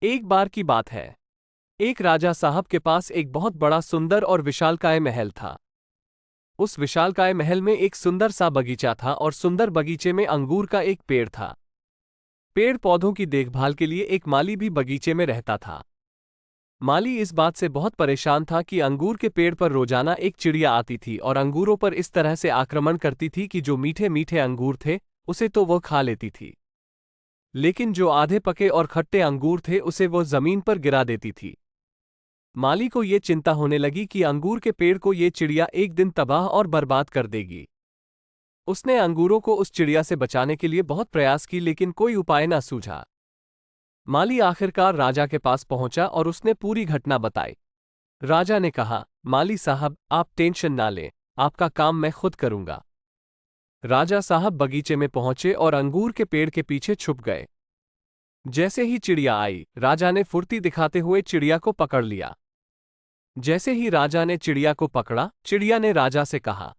एक बार की बात है। एक राजा साहब के पास एक बहुत बड़ा सुंदर और विशालकाय महल था। उस विशालकाय महल में एक सुंदर सा बगीचा था और सुंदर बगीचे में अंगूर का एक पेड़ था। पेड़ पौधों की देखभाल के लिए एक माली भी बगीचे में रहता था। माली इस बात से बहुत परेशान था कि अंगूर के पेड़ पर रोजाना एक चिड़िया आती थी और अंगूरों पर इस तरह से आक्रमण करती थी कि जो मीठे मीठे अंगूर थे उसे तो वह खा लेती थी, लेकिन जो आधे पके और खट्टे अंगूर थे उसे वह जमीन पर गिरा देती थी। माली को ये चिंता होने लगी कि अंगूर के पेड़ को ये चिड़िया एक दिन तबाह और बर्बाद कर देगी। उसने अंगूरों को उस चिड़िया से बचाने के लिए बहुत प्रयास की, लेकिन कोई उपाय न सूझा। माली आखिरकार राजा के पास पहुंचा और उसने पूरी घटना बताई। राजा ने कहा, माली साहब, आप टेंशन ना लें, आपका काम मैं खुद करूंगा। राजा साहब बगीचे में पहुंचे और अंगूर के पेड़ के पीछे छुप गए। जैसे ही चिड़िया आई, राजा ने फुर्ती दिखाते हुए चिड़िया को पकड़ लिया। जैसे ही राजा ने चिड़िया को पकड़ा, चिड़िया ने राजा से कहा,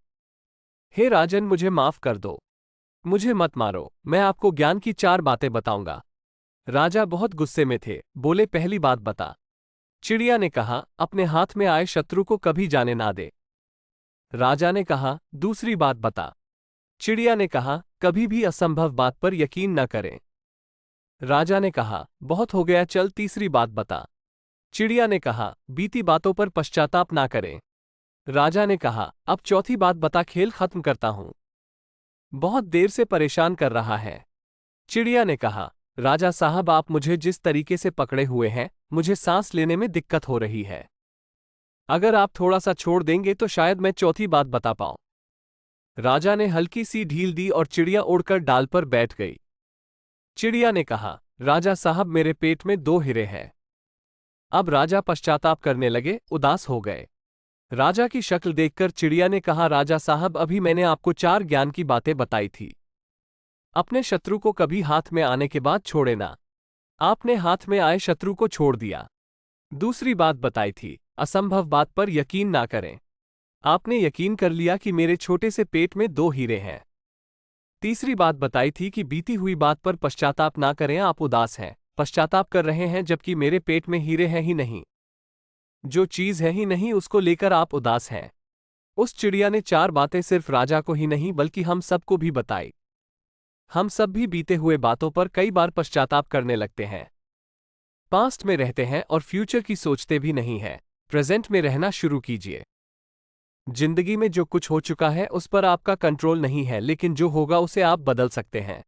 हे राजन, मुझे माफ कर दो, मुझे मत मारो, मैं आपको ज्ञान की 4 बातें बताऊंगा। राजा बहुत गुस्से में थे, बोले, पहली बात बता। चिड़िया ने कहा, अपने हाथ में आए शत्रु को कभी जाने ना दे। राजा ने कहा, दूसरी बात बता। चिड़िया ने कहा, कभी भी असंभव बात पर यकीन न करें। राजा ने कहा, बहुत हो गया, चल तीसरी बात बता। चिड़िया ने कहा, बीती बातों पर पश्चाताप ना करें। राजा ने कहा, अब चौथी बात बता, खेल खत्म करता हूं, बहुत देर से परेशान कर रहा है। चिड़िया ने कहा, राजा साहब, आप मुझे जिस तरीके से पकड़े हुए हैं, मुझे सांस लेने में दिक्कत हो रही है। अगर आप थोड़ा सा छोड़ देंगे तो शायद मैं चौथी बात बता पाऊं। राजा ने हल्की सी ढील दी और चिड़िया उड़कर डाल पर बैठ गई। चिड़िया ने कहा, राजा साहब, मेरे पेट में 2 हीरे हैं। अब राजा पश्चाताप करने लगे, उदास हो गए। राजा की शक्ल देखकर चिड़िया ने कहा, राजा साहब, अभी मैंने आपको 4 ज्ञान की बातें बताई थी। अपने शत्रु को कभी हाथ में आने के बाद छोड़े ना। आपने हाथ में आए शत्रु को छोड़ दिया। दूसरी बात बताई थी, असंभव बात पर यकीन ना करें। आपने यकीन कर लिया कि मेरे छोटे से पेट में 2 हीरे हैं। तीसरी बात बताई थी कि बीती हुई बात पर पश्चाताप ना करें, आप उदास हैं, पश्चाताप कर रहे हैं, जबकि मेरे पेट में हीरे हैं ही नहीं। जो चीज है ही नहीं उसको लेकर आप उदास हैं। उस चिड़िया ने 4 बातें सिर्फ राजा को ही नहीं बल्कि हम सबको भी बताई। हम सब भी बीते हुए बातों पर कई बार पश्चाताप करने लगते हैं। पास्ट में रहते हैं और फ्यूचर की सोचते भी नहीं है। प्रेजेंट में रहना शुरू कीजिए। जिंदगी में जो कुछ हो चुका है उस पर आपका कंट्रोल नहीं है, लेकिन जो होगा उसे आप बदल सकते हैं।